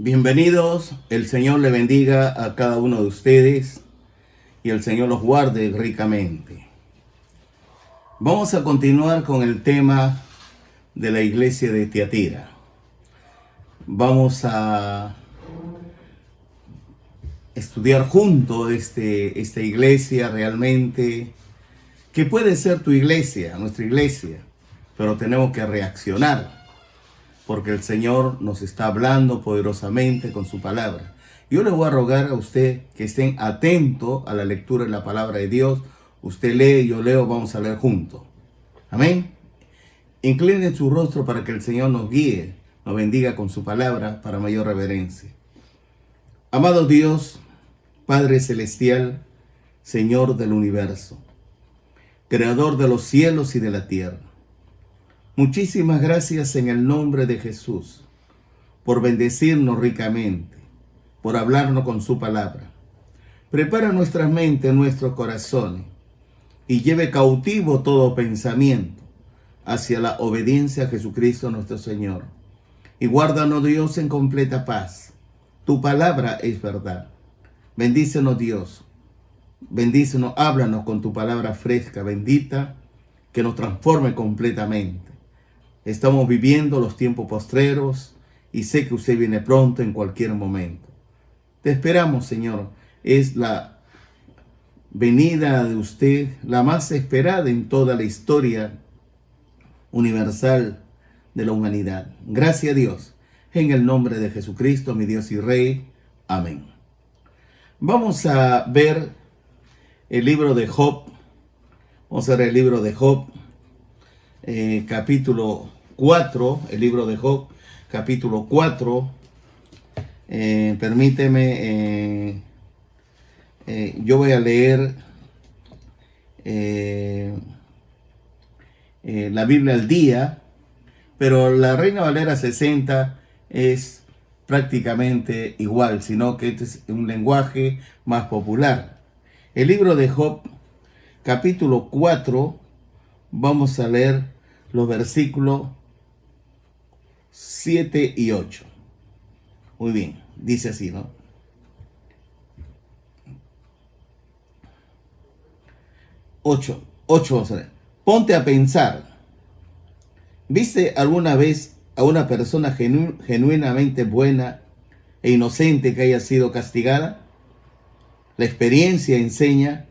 Bienvenidos, el Señor le bendiga a cada uno de ustedes y el Señor los guarde ricamente. Vamos a continuar con el tema de la iglesia de Tiatira. Vamos a estudiar juntos esta iglesia realmente, que puede ser tu iglesia, nuestra iglesia, pero tenemos que reaccionar, porque el Señor nos está hablando poderosamente con su palabra. Yo le voy a rogar a usted que estén atentos a la lectura de la palabra de Dios. Usted lee, yo leo, vamos a leer juntos. Amén. Incline su rostro para que el Señor nos guíe, nos bendiga con su palabra para mayor reverencia. Amado Dios, Padre Celestial, Señor del universo, Creador de los cielos y de la tierra, muchísimas gracias en el nombre de Jesús por bendecirnos ricamente, por hablarnos con su palabra. Prepara nuestras mentes, nuestros corazones y lleve cautivo todo pensamiento hacia la obediencia a Jesucristo nuestro Señor. Y guárdanos, Dios, en completa paz. Tu palabra es verdad. Bendícenos, Dios. Bendícenos, háblanos con tu palabra fresca, bendita, que nos transforme completamente. Estamos viviendo los tiempos postreros y sé que usted viene pronto en cualquier momento. Te esperamos, Señor. Es la venida de usted la más esperada en toda la historia universal de la humanidad. Gracias a Dios. En el nombre de Jesucristo, mi Dios y Rey. Amén. Vamos a ver el libro de Job. Vamos a ver el libro de Job, capítulo 4, el libro de Job, capítulo 4. Permíteme, yo voy a leer la Biblia al día, pero la Reina Valera 60 es prácticamente igual, sino que este es un lenguaje más popular. El libro de Job, capítulo 4, vamos a leer los versículos 7 y 8. Muy bien, dice así, ¿no? 8 vamos a leer. Ponte a pensar. ¿Viste alguna vez a una persona genuinamente buena e inocente que haya sido castigada? La experiencia enseña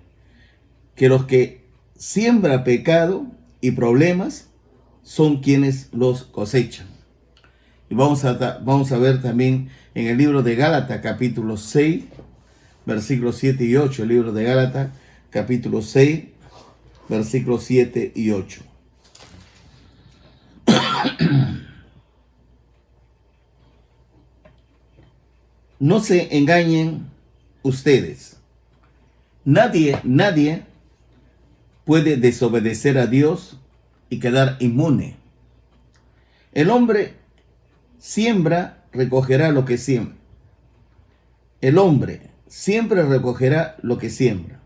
que los que siembran pecado y problemas son quienes los cosechan. Y vamos a ver también en el libro de Gálatas, capítulo 6, versículos 7 y 8. El libro de Gálatas, capítulo 6, versículos 7 y 8. No se engañen ustedes. Nadie puede desobedecer a Dios y quedar inmune. El hombre siembra, recogerá lo que siembra. El hombre siempre recogerá lo que siembra.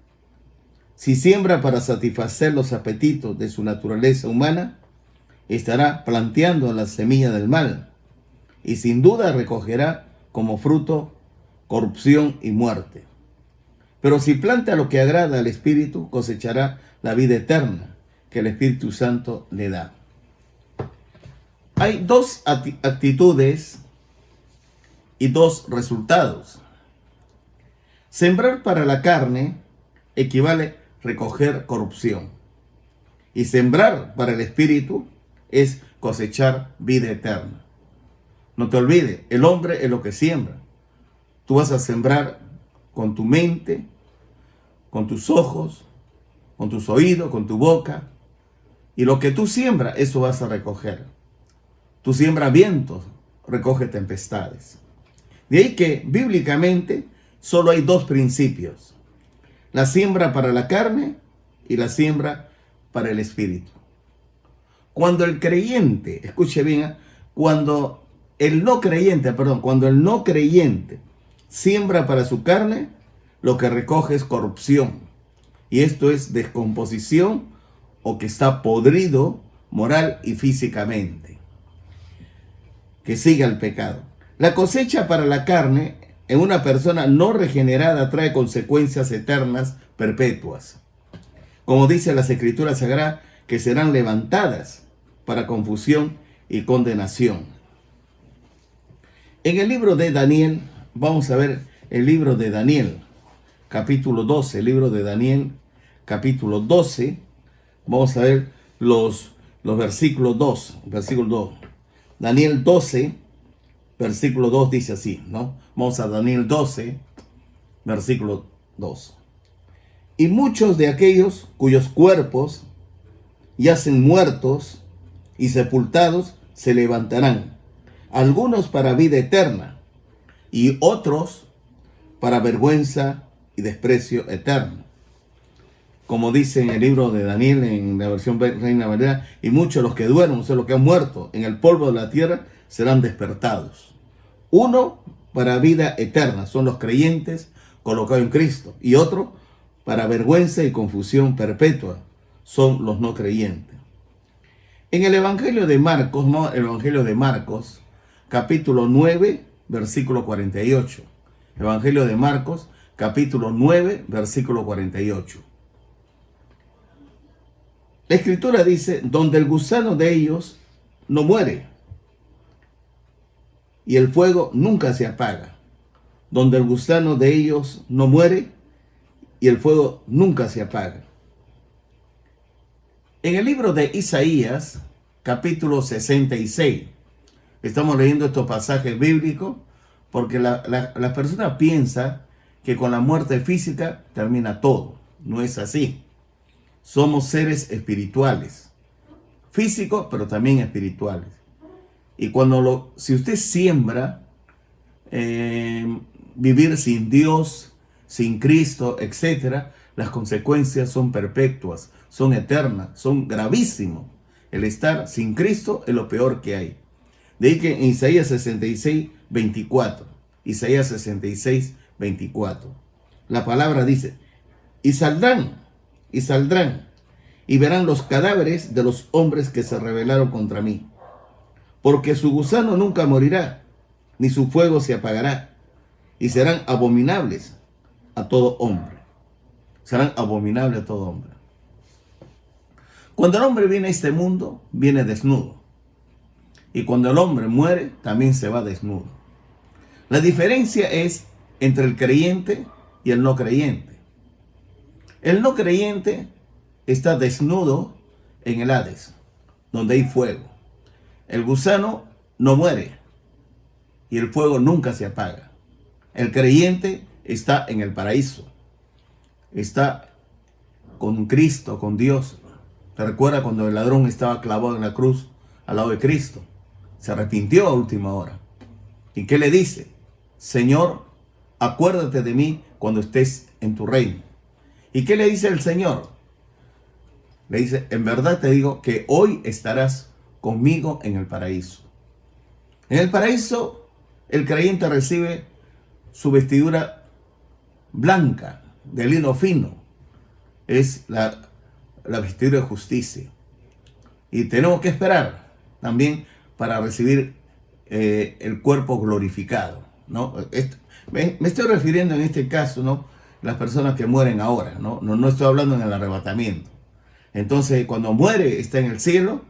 Si siembra para satisfacer los apetitos de su naturaleza humana, estará planteando la semilla del mal y sin duda recogerá como fruto corrupción y muerte. Pero si planta lo que agrada al Espíritu, cosechará la vida eterna que el Espíritu Santo le da. Hay dos actitudes y dos resultados. Sembrar para la carne equivale a recoger corrupción. Y sembrar para el Espíritu es cosechar vida eterna. No te olvides, el hombre es lo que siembra. Tú vas a sembrar con tu mente, con tus ojos, con tus oídos, con tu boca. Y lo que tú siembras, eso vas a recoger. Tú siembras vientos, recoge tempestades. De ahí que bíblicamente solo hay dos principios: la siembra para la carne y la siembra para el espíritu. Cuando el creyente, escuche bien, cuando el no creyente siembra para su carne, lo que recoge es corrupción. Y esto es descomposición o que está podrido moral y físicamente. Que siga el pecado. La cosecha para la carne en una persona no regenerada trae consecuencias eternas, perpetuas. Como dice las Escrituras Sagradas, que serán levantadas para confusión y condenación. En el libro de Daniel, vamos a ver el libro de Daniel, capítulo 12, el libro de Daniel, capítulo 12, vamos a ver los versículos 2, versículo 2. Daniel 12, versículo 2 dice así, ¿no? Vamos a Daniel 12, versículo 2. Y muchos de aquellos cuyos cuerpos yacen muertos y sepultados se levantarán, algunos para vida eterna y otros para vergüenza y desprecio eterno. Como dice en el libro de Daniel, en la versión Reina Valera, y muchos los que duermen, o sea, los que han muerto en el polvo de la tierra, serán despertados. Uno para vida eterna, son los creyentes colocados en Cristo, y otro para vergüenza y confusión perpetua, son los no creyentes. En el Evangelio de Marcos, ¿no? El Evangelio de Marcos, capítulo 9, versículo 48. Evangelio de Marcos, capítulo 9, versículo 48. La Escritura dice, donde el gusano de ellos no muere y el fuego nunca se apaga. Donde el gusano de ellos no muere y el fuego nunca se apaga. En el libro de Isaías, capítulo 66, estamos leyendo estos pasajes bíblicos porque la persona piensa que con la muerte física termina todo. No es así. Somos seres espirituales, físicos, pero también espirituales. Y si usted siembra vivir sin Dios, sin Cristo, etc., las consecuencias son perpetuas, son eternas, son gravísimos. El estar sin Cristo es lo peor que hay. De ahí que en Isaías 66, 24, Isaías 66, 24, la palabra dice, y saldrán, y verán los cadáveres de los hombres que se rebelaron contra mí. Porque su gusano nunca morirá, ni su fuego se apagará, y serán abominables a todo hombre. Serán abominables a todo hombre. Cuando el hombre viene a este mundo, viene desnudo. Y cuando el hombre muere, también se va desnudo. La diferencia es entre el creyente y el no creyente. El no creyente está desnudo en el Hades, donde hay fuego. El gusano no muere y el fuego nunca se apaga. El creyente está en el paraíso. Está con Cristo, con Dios. ¿Te recuerdas cuando el ladrón estaba clavado en la cruz al lado de Cristo? Se arrepintió a última hora. ¿Y qué le dice? Señor, acuérdate de mí cuando estés en tu reino. ¿Y qué le dice el Señor? Le dice, en verdad te digo que hoy estarás conmigo en el paraíso. En el paraíso, el creyente recibe su vestidura blanca, de lino fino. Es la vestidura de justicia. Y tenemos que esperar también para recibir el cuerpo glorificado, ¿no? Me estoy refiriendo en este caso, ¿no?, las personas que mueren ahora, no estoy hablando en el arrebatamiento. Entonces, cuando muere, está en el cielo,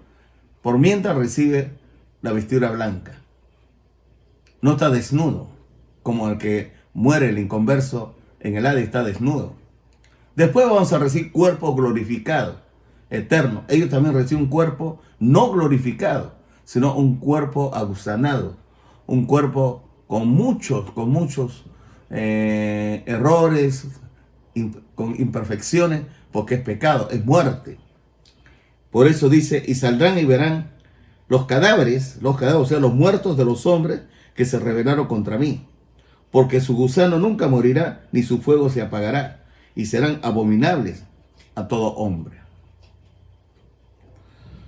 por mientras recibe la vestidura blanca. No está desnudo, como el que muere, el inconverso, en el Hades está desnudo. Después vamos a recibir cuerpo glorificado, eterno. Ellos también reciben un cuerpo no glorificado, sino un cuerpo agusanado, un cuerpo con muchos errores, con imperfecciones, porque es pecado, es muerte. Por eso dice, y saldrán y verán los cadáveres, o sea, los muertos de los hombres que se rebelaron contra mí. Porque su gusano nunca morirá, ni su fuego se apagará, y serán abominables a todo hombre.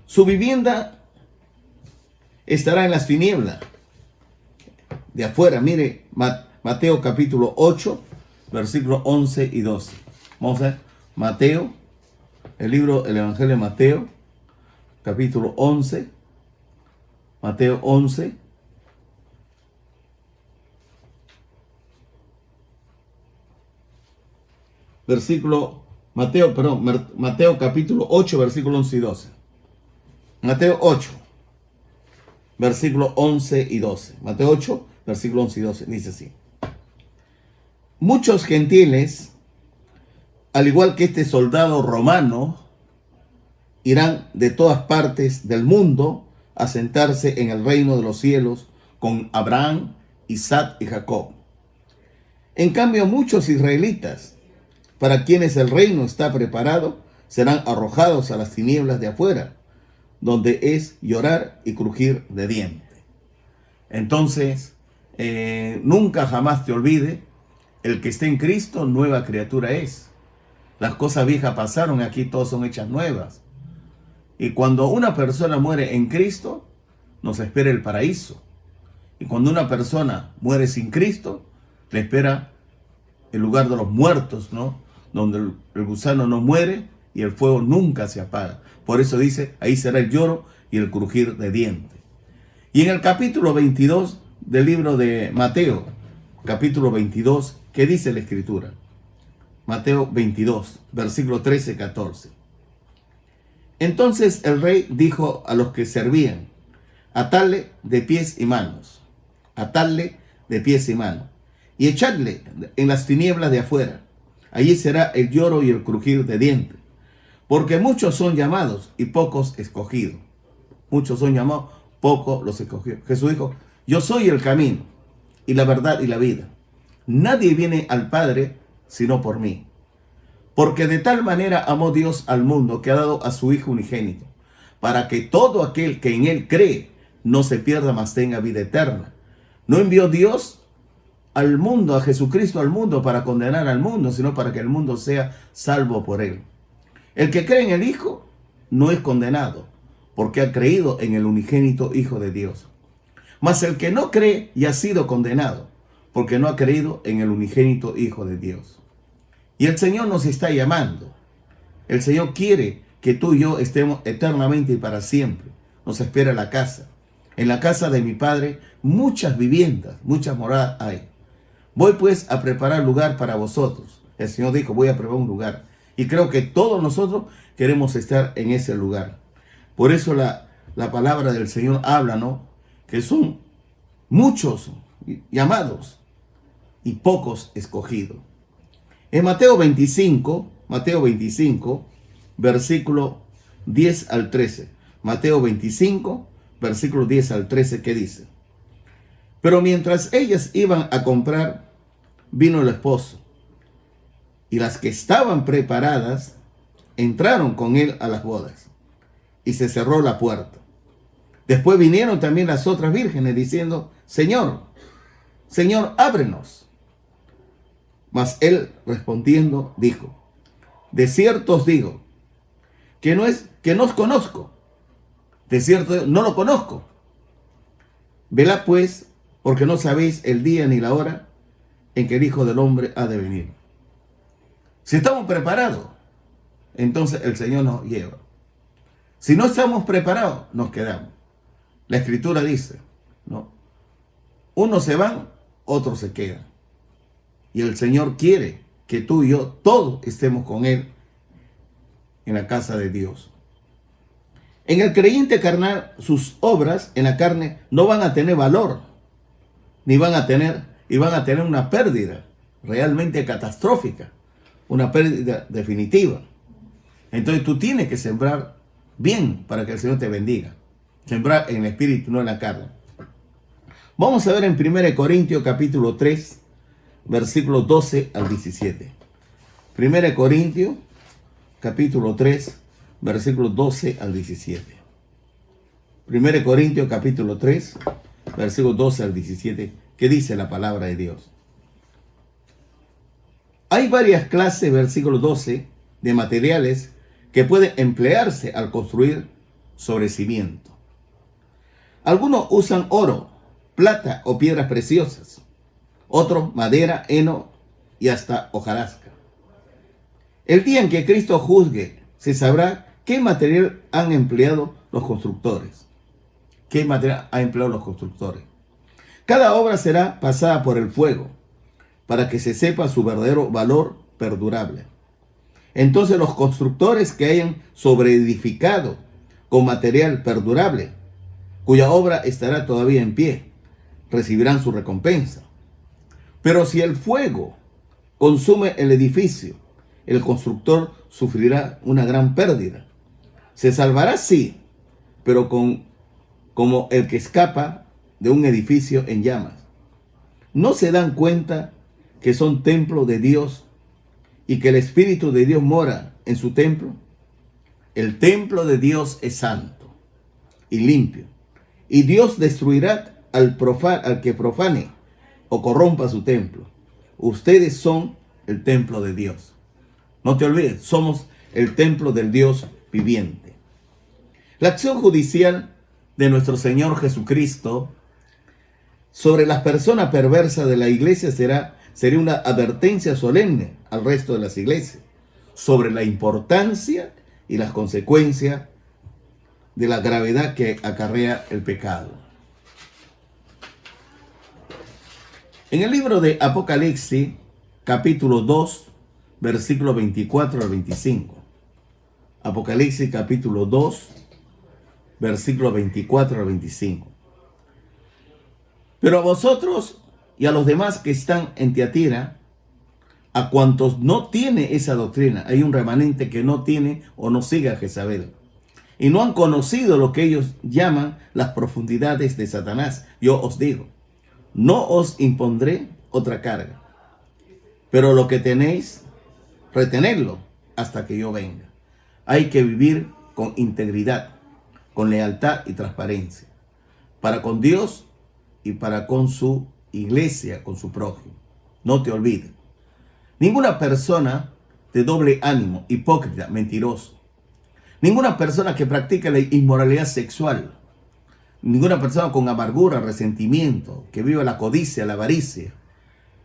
Su vivienda estará en las tinieblas de afuera. Mire, Mateo capítulo 8, versículos 11 y 12. Vamos a ver, Mateo, el Evangelio de Mateo, capítulo 11, Mateo 11, Mateo capítulo 8, versículo 11 y 12. Mateo 8, versículo 11 y 12. Mateo 8, versículo 11 y 12. Dice así. Muchos gentiles, al igual que este soldado romano, irán de todas partes del mundo a sentarse en el reino de los cielos con Abraham, Isaac y Jacob. En cambio, muchos israelitas, para quienes el reino está preparado, serán arrojados a las tinieblas de afuera, donde es llorar y crujir de dientes. Entonces, nunca jamás te olvides, el que esté en Cristo, nueva criatura es. Las cosas viejas pasaron, aquí todas son hechas nuevas. Y cuando una persona muere en Cristo, nos espera el paraíso. Y cuando una persona muere sin Cristo, le espera el lugar de los muertos, ¿no? Donde el gusano no muere y el fuego nunca se apaga. Por eso dice, ahí será el lloro y el crujir de dientes. Y en el capítulo 22 del libro de Mateo, capítulo 22, ¿qué dice la Escritura? Mateo 22, versículo 13-14. Entonces el rey dijo a los que servían, atadle de pies y manos, atadle de pies y manos, y echadle en las tinieblas de afuera. Allí será el lloro y el crujir de dientes, porque muchos son llamados y pocos escogidos. Muchos son llamados, pocos los escogidos. Jesús dijo, yo soy el camino y la verdad y la vida. Nadie viene al Padre sino por mí. Porque de tal manera amó Dios al mundo que ha dado a su Hijo unigénito, para que todo aquel que en él cree no se pierda, mas tenga vida eterna. No envió Dios al mundo, a Jesucristo al mundo, para condenar al mundo, sino para que el mundo sea salvo por él. El que cree en el Hijo no es condenado, porque ha creído en el unigénito Hijo de Dios. Mas el que no cree ya ha sido condenado, porque no ha creído en el unigénito Hijo de Dios. Y el Señor nos está llamando. El Señor quiere que tú y yo estemos eternamente y para siempre. Nos espera la casa. En la casa de mi Padre muchas viviendas, muchas moradas hay. Voy pues a preparar lugar para vosotros. El Señor dijo, voy a preparar un lugar. Y creo que todos nosotros queremos estar en ese lugar. Por eso la palabra del Señor habla, ¿no? Que son muchos llamados y pocos escogidos. En Mateo 25, versículo 10 al 13. Mateo 25, versículo 10 al 13, ¿qué dice? Pero mientras ellas iban a comprar, vino el esposo. Y las que estaban preparadas entraron con él a las bodas. Y se cerró la puerta. Después vinieron también las otras vírgenes diciendo, Señor, Señor, ábrenos. Mas él respondiendo dijo, de cierto os digo, que no os conozco. De cierto, no lo conozco. Velad pues, porque no sabéis el día ni la hora en que el Hijo del Hombre ha de venir. Si estamos preparados, entonces el Señor nos lleva. Si no estamos preparados, nos quedamos. La Escritura dice, ¿no? Unos se van, otros se quedan. Y el Señor quiere que tú y yo todos estemos con Él en la casa de Dios. En el creyente carnal, sus obras en la carne no van a tener valor, ni van a tener una pérdida realmente catastrófica, una pérdida definitiva. Entonces tú tienes que sembrar bien para que el Señor te bendiga. Sembrar en el espíritu, no en la carne. Vamos a ver en 1 Corintios capítulo 3, versículos 12 al 17. 1 Corintios capítulo 3, versículos 12 al 17. 1 Corintios capítulo 3, versículos 12 al 17. ¿Qué dice la palabra de Dios? Hay varias clases, versículo 12, de materiales que pueden emplearse al construir sobre cimiento. Algunos usan oro, plata o piedras preciosas. Otros madera, heno y hasta hojarasca. El día en que Cristo juzgue, se sabrá qué material han empleado los constructores. ¿Qué material han empleado los constructores? Cada obra será pasada por el fuego, para que se sepa su verdadero valor perdurable. Entonces los constructores que hayan sobreedificado con material perdurable, cuya obra estará todavía en pie, recibirán su recompensa. Pero si el fuego consume el edificio, el constructor sufrirá una gran pérdida. Se salvará, sí, pero como el que escapa de un edificio en llamas. ¿No se dan cuenta que son templo de Dios y que el Espíritu de Dios mora en su templo? El templo de Dios es santo y limpio, y Dios destruirá al que profane o corrompa su templo. Ustedes son el templo de Dios. No te olvides, somos el templo del Dios viviente. La acción judicial de nuestro Señor Jesucristo sobre las personas perversas de la iglesia sería una advertencia solemne al resto de las iglesias sobre la importancia y las consecuencias de la gravedad que acarrea el pecado. En el libro de Apocalipsis, capítulo 2, versículos 24 al 25. Apocalipsis, capítulo 2, versículos 24 al 25. Pero a vosotros y a los demás que están en Tiatira, a cuantos no tiene esa doctrina, hay un remanente que no tiene o no sigue a Jezabel, y no han conocido lo que ellos llaman las profundidades de Satanás. Yo os digo, no os impondré otra carga, pero lo que tenéis, retenedlo hasta que yo venga. Hay que vivir con integridad, con lealtad y transparencia, para con Dios y para con su iglesia, con su prójimo. No te olvides. Ninguna persona de doble ánimo, hipócrita, mentiroso. Ninguna persona que practica la inmoralidad sexual. Ninguna persona con amargura, resentimiento, que vive la codicia, la avaricia,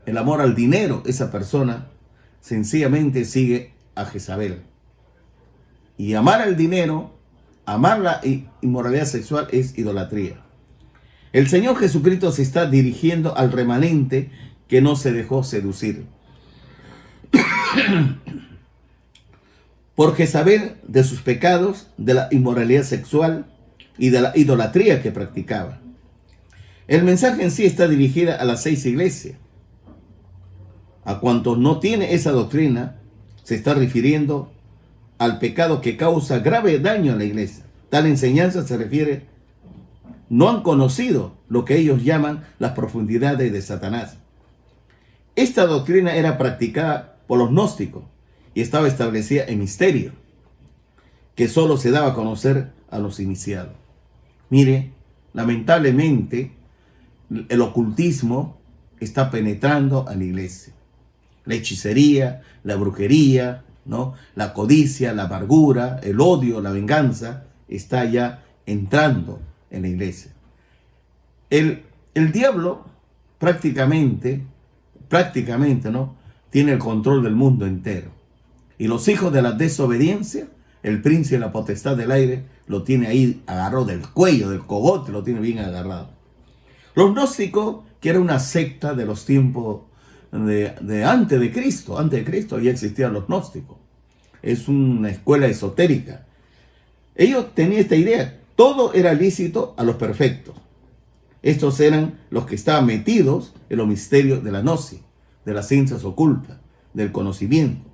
el amor al dinero. Esa persona sencillamente sigue a Jezabel. Y amar al dinero, amar la inmoralidad sexual es idolatría. El Señor Jesucristo se está dirigiendo al remanente que no se dejó seducir por Jezabel, de sus pecados, de la inmoralidad sexual y de la idolatría que practicaba. El mensaje en sí está dirigido a las 6 iglesias. A cuantos no tiene esa doctrina, se está refiriendo al pecado que causa grave daño a la iglesia. Tal enseñanza se refiere, no han conocido lo que ellos llaman las profundidades de Satanás. Esta doctrina era practicada por los gnósticos y estaba establecida en misterio, que solo se daba a conocer a los iniciados. Mire, lamentablemente, el ocultismo está penetrando a la iglesia. La hechicería, la brujería, ¿no? La codicia, la amargura, el odio, la venganza, está ya entrando en la iglesia. El diablo prácticamente, ¿no?, tiene el control del mundo entero. Y los hijos de la desobediencia, el príncipe de la potestad del aire, lo tiene ahí agarrado del cuello, del cogote, lo tiene bien agarrado. Los gnósticos, que era una secta de los tiempos de antes de Cristo ya existían los gnósticos. Es una escuela esotérica. Ellos tenían esta idea, todo era lícito a los perfectos. Estos eran los que estaban metidos en los misterios de la gnosis, de las ciencias ocultas, del conocimiento.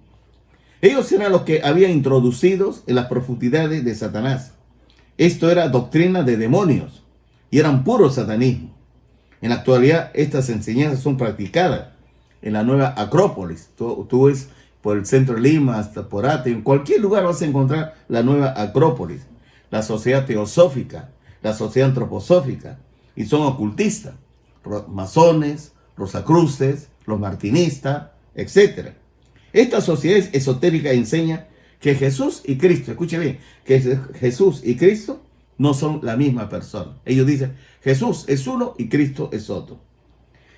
Ellos eran los que habían introducidos en las profundidades de Satanás. Esto era doctrina de demonios y eran puro satanismo. En la actualidad estas enseñanzas son practicadas en la nueva Acrópolis. Tú ves por el centro de Lima hasta por Ate, en cualquier lugar vas a encontrar la nueva Acrópolis, la sociedad teosófica, la sociedad antroposófica, y son ocultistas, masones, rosacruces, los martinistas, etc. Esta sociedad esotérica enseña que Jesús y Cristo, escuche bien, que Jesús y Cristo no son la misma persona. Ellos dicen, Jesús es uno y Cristo es otro.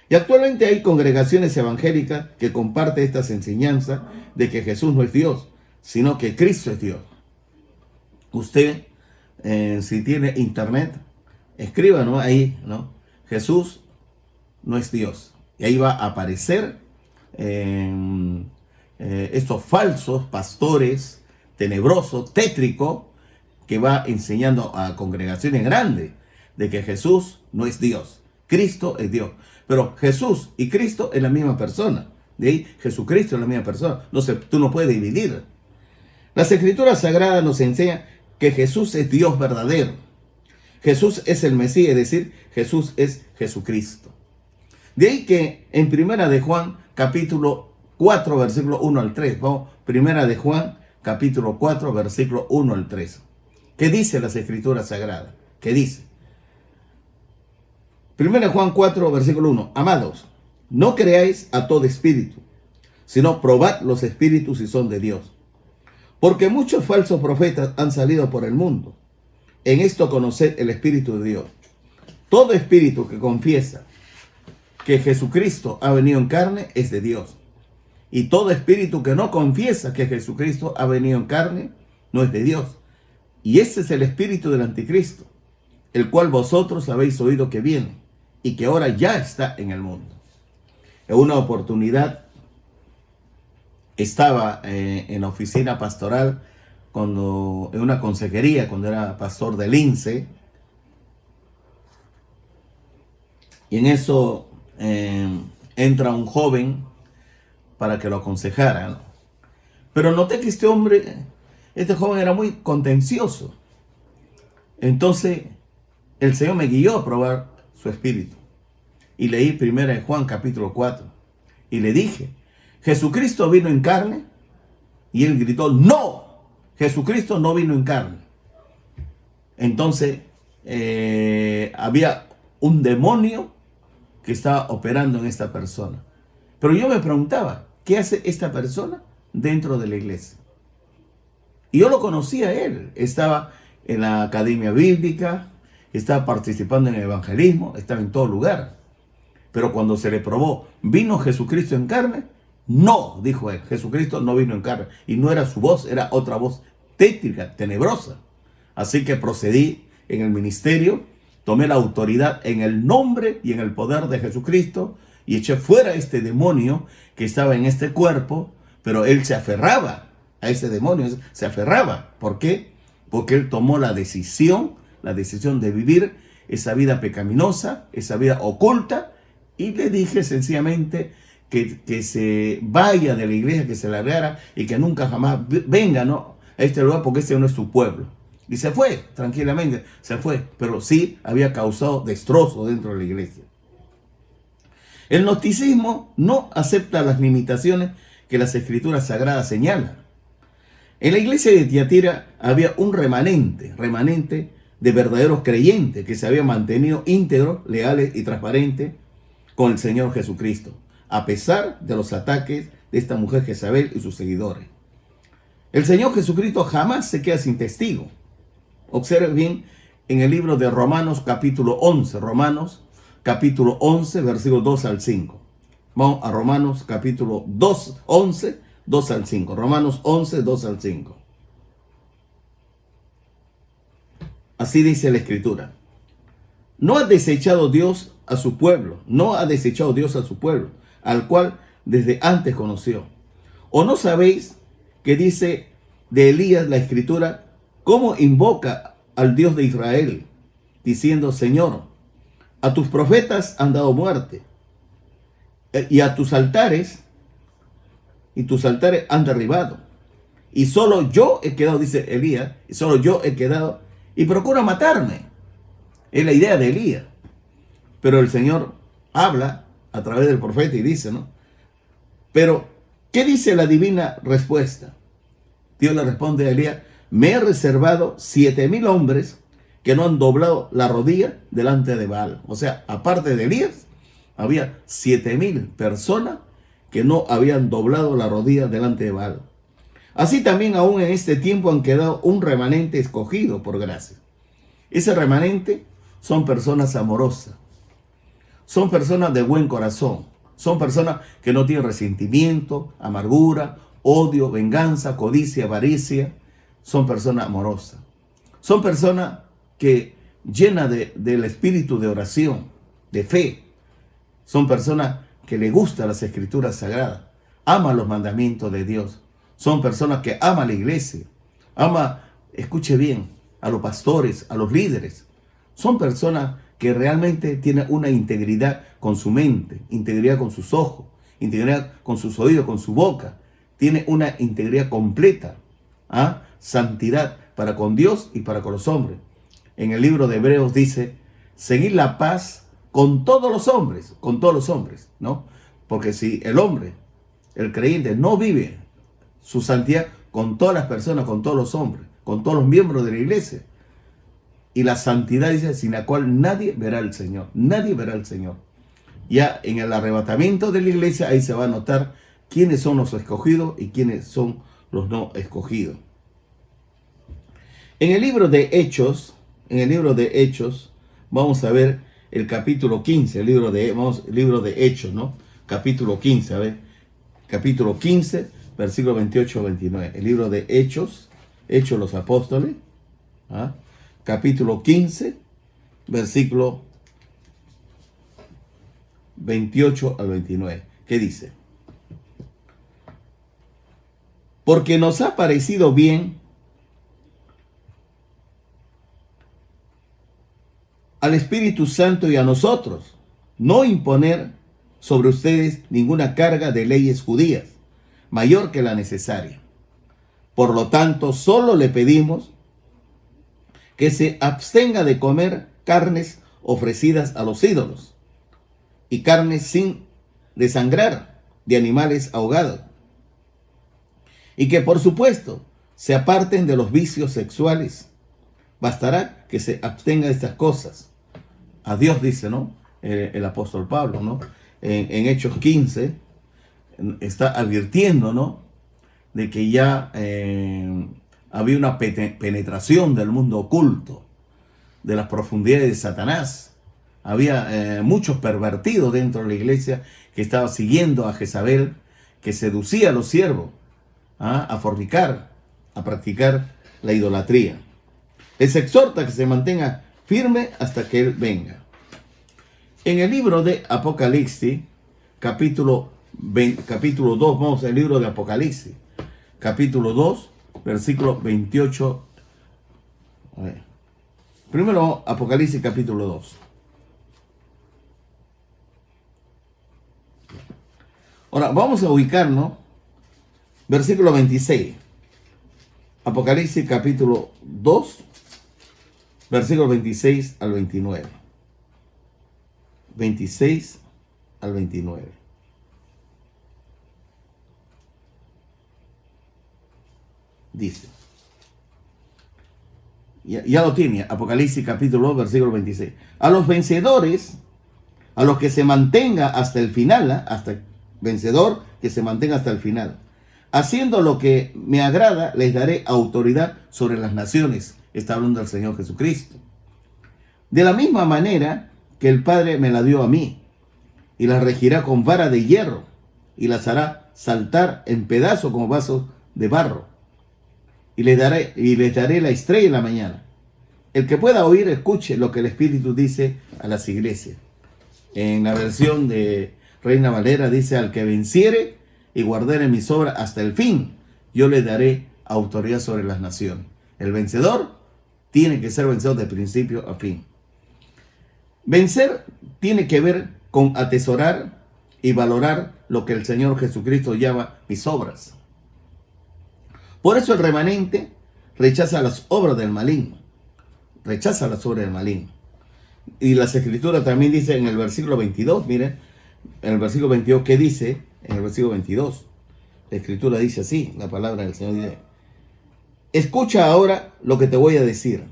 Y actualmente hay congregaciones evangélicas que comparten estas enseñanzas de que Jesús no es Dios, sino que Cristo es Dios. Usted, si tiene internet, escriba, ¿no?, ahí, ¿no?, Jesús no es Dios. Y ahí va a aparecer estos falsos pastores tenebrosos, tétricos, que va enseñando a congregaciones grandes de que Jesús no es Dios, Cristo es Dios. Pero Jesús y Cristo es la misma persona. De ahí, Jesucristo es la misma persona. No sé, tú no puedes dividir. Las Escrituras Sagradas nos enseñan que Jesús es Dios verdadero. Jesús es el Mesías, es decir, Jesús es Jesucristo. De ahí que en Primera de Juan, capítulo 4, versículo 1 al 3. Vamos, Primera de Juan, capítulo 4, versículo 1 al 3. ¿Qué dice las Escrituras Sagradas? ¿Qué dice? Primera de Juan 4, versículo 1. Amados, no creáis a todo espíritu, sino probad los espíritus si son de Dios. Porque muchos falsos profetas han salido por el mundo. En esto conoced el Espíritu de Dios. Todo espíritu que confiesa que Jesucristo ha venido en carne es de Dios. Y todo espíritu que no confiesa que Jesucristo ha venido en carne no es de Dios. Y ese es el espíritu del anticristo, el cual vosotros habéis oído que viene y que ahora ya está en el mundo. En una oportunidad estaba en la oficina pastoral, en una consejería, cuando era pastor del INSE, y en eso entra un joven para que lo aconsejara, ¿no? Pero noté que este joven era muy contencioso. Entonces el Señor me guió a probar su espíritu. Y leí 1 Juan capítulo 4. Y le dije, ¿Jesucristo vino en carne? Y él gritó, no, Jesucristo no vino en carne. Entonces había un demonio que estaba operando en esta persona. Pero yo me preguntaba, ¿qué hace esta persona dentro de la iglesia? Y yo lo conocía a él. Estaba en la academia bíblica, estaba participando en el evangelismo, estaba en todo lugar. Pero cuando se le probó, ¿vino Jesucristo en carne? No, dijo él, Jesucristo no vino en carne. Y no era su voz, era otra voz tétrica, tenebrosa. Así que procedí en el ministerio, tomé la autoridad en el nombre y en el poder de Jesucristo y eché fuera este demonio que estaba en este cuerpo, pero él se aferraba a ese demonio, se aferraba. ¿Por qué? Porque él tomó la decisión de vivir esa vida pecaminosa, esa vida oculta, y le dije sencillamente que se vaya de la iglesia, que se largara y que nunca jamás venga, ¿no?, a este lugar, porque este no es su pueblo. Y se fue, tranquilamente, se fue, pero sí había causado destrozo dentro de la iglesia. El gnosticismo no acepta las limitaciones que las Escrituras Sagradas señalan. En la iglesia de Tiatira había un remanente de verdaderos creyentes que se habían mantenido íntegros, leales y transparentes con el Señor Jesucristo, a pesar de los ataques de esta mujer Jezabel y sus seguidores. El Señor Jesucristo jamás se queda sin testigo. Observe bien en el libro de Romanos capítulo 11, Romanos capítulo 11, versículos 2 al 5. Vamos a Romanos capítulo 11, 2 al 5. Romanos 11, 2 al 5. Así dice la Escritura. No ha desechado Dios a su pueblo, al cual desde antes conoció. ¿O no sabéis que dice de Elías la Escritura, cómo invoca al Dios de Israel, diciendo, Señor, a tus profetas han dado muerte, y a tus altares, han derribado, y solo yo he quedado, dice Elías, y solo yo he quedado, y procura matarme? Es la idea de Elías. Pero el Señor habla a través del profeta y dice, ¿no? Pero, ¿qué dice la divina respuesta? Dios le responde a Elías, me he reservado 7,000 hombres que no han doblado la rodilla delante de Baal. O sea, aparte de Elías, había 7,000 personas que no habían doblado la rodilla delante de Baal. Así también aún en este tiempo han quedado un remanente escogido por gracia. Ese remanente son personas amorosas, son personas de buen corazón, son personas que no tienen resentimiento, amargura, odio, venganza, codicia, avaricia. Son personas amorosas. Son personas que llenas del espíritu de oración, de fe. Son personas que les gustan las Escrituras Sagradas. aman los mandamientos de Dios. Son personas que aman la iglesia. Escuche bien, a los pastores, a los líderes. Son personas que realmente tienen una integridad con su mente, integridad con sus ojos, integridad con sus oídos, con su boca. Tiene una integridad completa. Santidad para con Dios y para con los hombres. En el libro de Hebreos dice, seguir la paz con todos los hombres, ¿no? Porque si el hombre, el creyente, no vive su santidad con todas las personas, con todos los hombres, con todos los miembros de la iglesia, y la santidad dice, sin la cual nadie verá al Señor, nadie verá al Señor. Ya en el arrebatamiento de la iglesia, ahí se va a notar quiénes son los escogidos y quiénes son los no escogidos. En el libro de Hechos, vamos a ver el capítulo 15, el libro de Hechos, ¿no? Capítulo 15, a ver, capítulo 15, versículo 28 29. El libro de Hechos de los Apóstoles, capítulo 15, versículo 28 al 29. ¿Qué dice? Porque nos ha parecido bien al Espíritu Santo y a nosotros no imponer sobre ustedes ninguna carga de leyes judías mayor que la necesaria. Por lo tanto, solo le pedimos que se abstenga de comer carnes ofrecidas a los ídolos y carnes sin desangrar de animales ahogados, y que por supuesto se aparten de los vicios sexuales. Bastará que se abstenga de estas cosas. A Dios dice, ¿no? El apóstol Pablo, ¿no? En Hechos 15 está advirtiendo, ¿no? De que ya había una penetración del mundo oculto, de las profundidades de Satanás. Había muchos pervertidos dentro de la iglesia que estaban siguiendo a Jezabel, que seducía a los siervos a fornicar, a practicar la idolatría. Les exhorta que se mantenga firme hasta que Él venga. En el libro de Apocalipsis, capítulo 2, vamos al libro de Apocalipsis, capítulo 2, versículo 28. A ver. Primero, Apocalipsis, capítulo 2. Ahora, vamos a ubicarnos, versículo 26. Apocalipsis, capítulo 2, versículos 26 al 29. 26 al 29. Dice. Ya lo tiene. Apocalipsis capítulo 2, versículo 26. A los vencedores, a los que se mantenga hasta el final, hasta el vencedor que se mantenga hasta el final. Haciendo lo que me agrada, les daré autoridad sobre las naciones. Está hablando el Señor Jesucristo. De la misma manera que el Padre me la dio a mí, y las regirá con vara de hierro, y las hará saltar en pedazos como vasos de barro. Y les daré la estrella de la mañana. El que pueda oír, escuche lo que el Espíritu dice a las iglesias. En la versión de Reina Valera dice, al que venciere y guardare mis obras hasta el fin, yo le daré autoridad sobre las naciones. El vencedor tiene que ser vencedor de principio a fin. Vencer tiene que ver con atesorar y valorar lo que el Señor Jesucristo llama mis obras. Por eso el remanente rechaza las obras del maligno. Rechaza las obras del maligno. Y las Escrituras también dicen en el versículo 22, miren, en el versículo 22, ¿qué dice? En el versículo 22, la Escritura dice así, la palabra del Señor dice, escucha ahora lo que te voy a decir.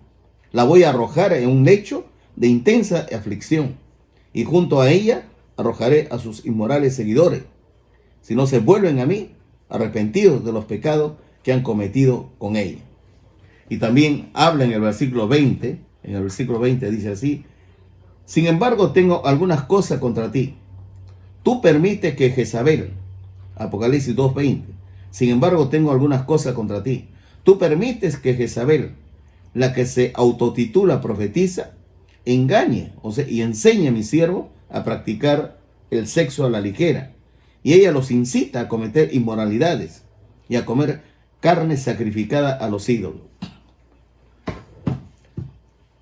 La voy a arrojar en un lecho de intensa aflicción, y junto a ella arrojaré a sus inmorales seguidores, si no se vuelven a mí, arrepentidos de los pecados que han cometido con ella. Y también habla en el versículo 20, dice así, sin embargo tengo algunas cosas contra ti. Tú permites que Jezabel, Apocalipsis 2:20, sin embargo tengo algunas cosas contra ti. Tú permites que Jezabel, la que se autotitula profetiza, engañe, y enseñe a mi siervo a practicar el sexo a la ligera, y ella los incita a cometer inmoralidades y a comer carne sacrificada a los ídolos.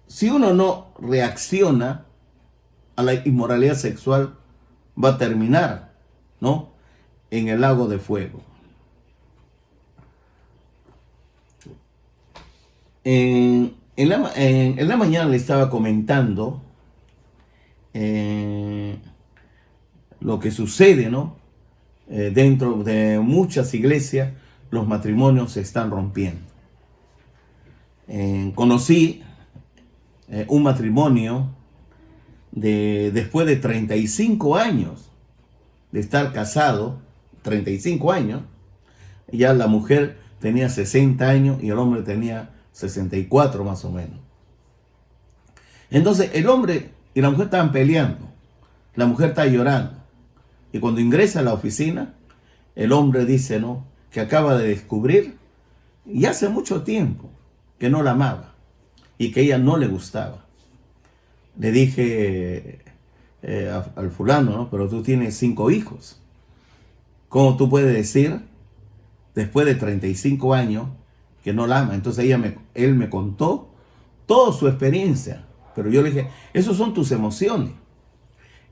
Si uno no reacciona a la inmoralidad sexual, va a terminar, ¿no?, en el lago de fuego. En la mañana le estaba comentando lo que sucede, ¿no? Dentro de muchas iglesias los matrimonios se están rompiendo. Conocí un matrimonio después de 35 años de estar casado, 35 años, ya la mujer tenía 60 años y el hombre tenía 64 más o menos. Entonces el hombre y la mujer estaban peleando, la mujer está llorando, y cuando ingresa a la oficina, el hombre dice, ¿no?, que acaba de descubrir, y hace mucho tiempo, que no la amaba y que ella no le gustaba. Le dije al fulano, ¿no?, pero tú tienes 5 hijos. ¿Cómo tú puedes decir, después de 35 años, que no la ama? Entonces él me contó toda su experiencia, pero yo le dije, esos son tus emociones,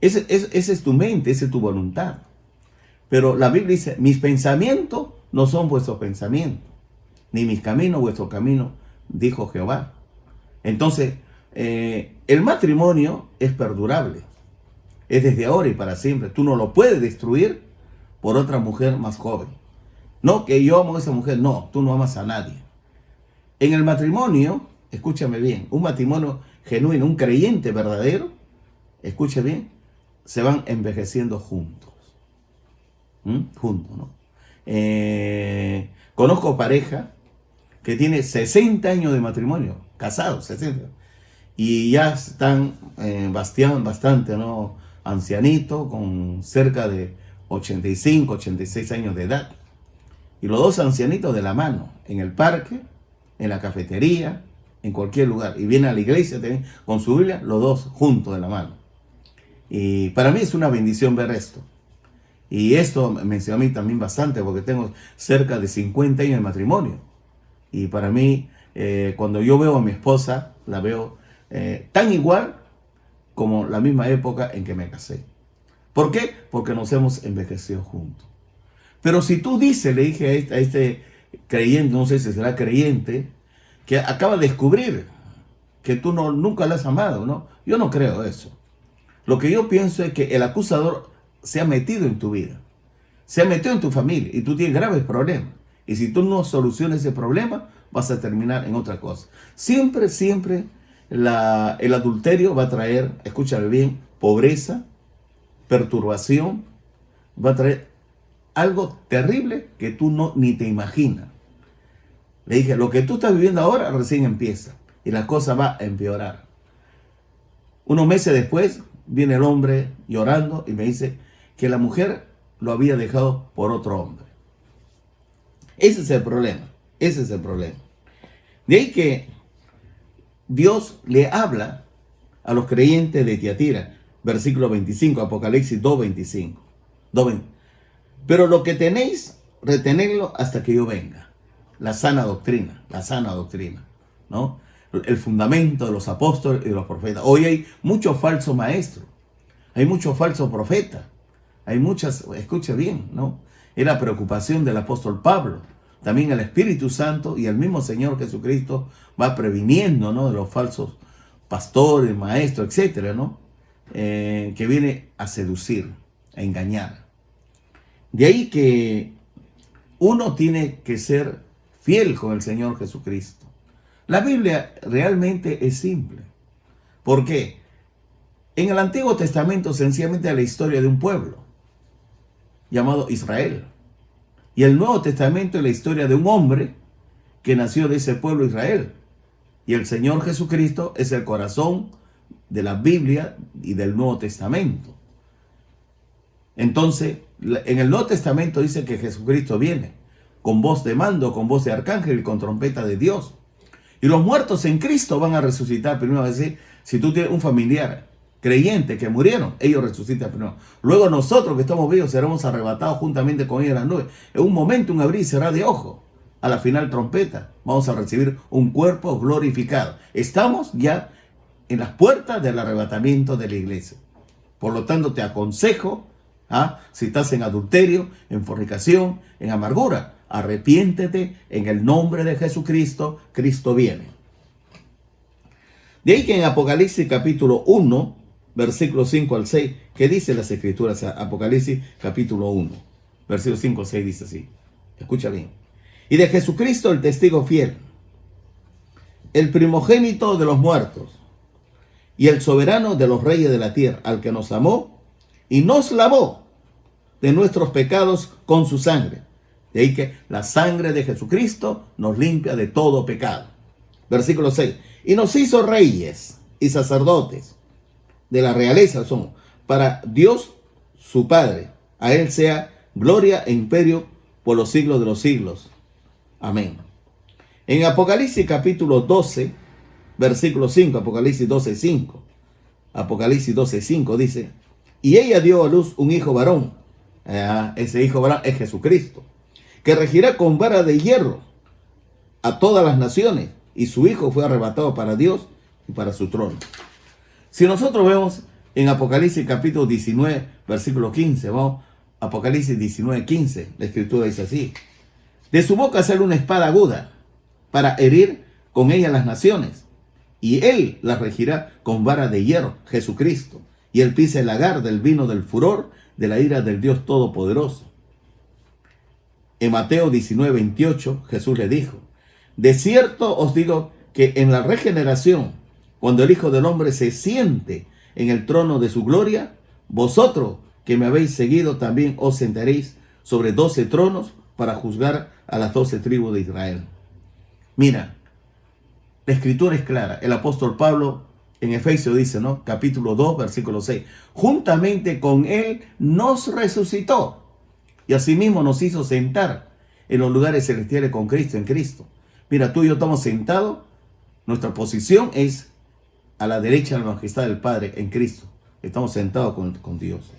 esa es tu mente, esa es tu voluntad. Pero la Biblia dice, mis pensamientos no son vuestros pensamientos, ni mis caminos vuestros caminos, dijo Jehová. Entonces, el matrimonio es perdurable, es desde ahora y para siempre. Tú no lo puedes destruir por otra mujer más joven. No, que yo amo a esa mujer. No, tú no amas a nadie. En el matrimonio, escúchame bien, un matrimonio genuino, un creyente verdadero, escuche bien, se van envejeciendo juntos. Juntos, ¿no? Conozco pareja que tiene 60 años de matrimonio, casados, 60. Y ya están bastante, ¿no?, ancianitos, con cerca de 85, 86 años de edad. Y los dos ancianitos de la mano, en el parque, en la cafetería, en cualquier lugar. Y vienen a la iglesia también, con su Biblia, los dos juntos de la mano. Y para mí es una bendición ver esto. Y esto me enseñó a mí también bastante, porque tengo cerca de 50 años de matrimonio. Y para mí, cuando yo veo a mi esposa, la veo tan igual como la misma época en que me casé. ¿Por qué? Porque nos hemos envejecido juntos. Pero si tú dices, le dije a este creyente, no sé si será creyente, que acaba de descubrir que tú nunca la has amado, ¿no? Yo no creo eso. Lo que yo pienso es que el acusador se ha metido en tu vida, se ha metido en tu familia y tú tienes graves problemas. Y si tú no solucionas ese problema, vas a terminar en otra cosa. Siempre el adulterio va a traer, escúchame bien, pobreza, perturbación, va a traer algo terrible que tú ni te imaginas. Le dije, lo que tú estás viviendo ahora recién empieza y la cosa va a empeorar. Unos meses después viene el hombre llorando y me dice que la mujer lo había dejado por otro hombre. Ese es el problema, ese es el problema. De ahí que Dios le habla a los creyentes de Tiatira, versículo 25, Apocalipsis 2:25. Pero lo que tenéis, retenedlo hasta que yo venga. La sana doctrina, ¿no? El fundamento de los apóstoles y de los profetas. Hoy hay muchos falsos maestros, hay muchos falsos profetas, hay muchas, escuche bien, ¿no? Es la preocupación del apóstol Pablo. También el Espíritu Santo y el mismo Señor Jesucristo va previniendo, ¿no?, de los falsos pastores, maestros, etcétera, ¿no? Que viene a seducir, a engañar. De ahí que uno tiene que ser fiel con el Señor Jesucristo. La Biblia realmente es simple. ¿Por qué? En el Antiguo Testamento sencillamente es la historia de un pueblo llamado Israel. Y el Nuevo Testamento es la historia de un hombre que nació de ese pueblo Israel. Y el Señor Jesucristo es el corazón de la Biblia y del Nuevo Testamento. Entonces, en el Nuevo Testamento dice que Jesucristo viene con voz de mando, con voz de arcángel y con trompeta de Dios. Y los muertos en Cristo van a resucitar. Primero va a decir, si tú tienes un familiar creyentes que murieron, ellos resucitan primero. Luego nosotros que estamos vivos seremos arrebatados juntamente con ellos en las nubes. En un momento, un abrir y cerrar de ojos. A la final trompeta, vamos a recibir un cuerpo glorificado. Estamos ya en las puertas del arrebatamiento de la iglesia. Por lo tanto, te aconsejo, si estás en adulterio, en fornicación, en amargura, arrepiéntete en el nombre de Jesucristo. Cristo viene. De ahí que en Apocalipsis capítulo 1, versículos 5 al 6, ¿qué dice las Escrituras? Apocalipsis capítulo 1, versículos 5 al 6 dice así. Escucha bien. Y de Jesucristo el testigo fiel, el primogénito de los muertos y el soberano de los reyes de la tierra, al que nos amó y nos lavó de nuestros pecados con su sangre. De ahí que la sangre de Jesucristo nos limpia de todo pecado. Versículo 6. Y nos hizo reyes y sacerdotes de la realeza somos, para Dios su Padre. A él sea gloria e imperio por los siglos de los siglos. Amén. En Apocalipsis capítulo 12, versículo 5, Apocalipsis 12, 5. Apocalipsis 12, 5 dice, y ella dio a luz un hijo varón. Ese hijo varón es Jesucristo, que regirá con vara de hierro a todas las naciones, y su hijo fue arrebatado para Dios y para su trono. Si nosotros vemos en Apocalipsis capítulo 19, versículo 15, vamos, Apocalipsis 19, 15, la escritura dice así, de su boca sale una espada aguda para herir con ella las naciones, y él las regirá con vara de hierro, Jesucristo, y él pisa el lagar del vino del furor de la ira del Dios Todopoderoso. En Mateo 19, 28, Jesús le dijo, de cierto os digo que en la regeneración, cuando el Hijo del Hombre se siente en el trono de su gloria, vosotros que me habéis seguido también os sentaréis sobre 12 tronos para juzgar a las 12 tribus de Israel. Mira, la escritura es clara. El apóstol Pablo en Efesios dice, ¿no? Capítulo 2, versículo 6. Juntamente con él nos resucitó y asimismo nos hizo sentar en los lugares celestiales con Cristo, en Cristo. Mira, tú y yo estamos sentados. Nuestra posición es a la derecha de la majestad del Padre en Cristo. Estamos sentados con Dios.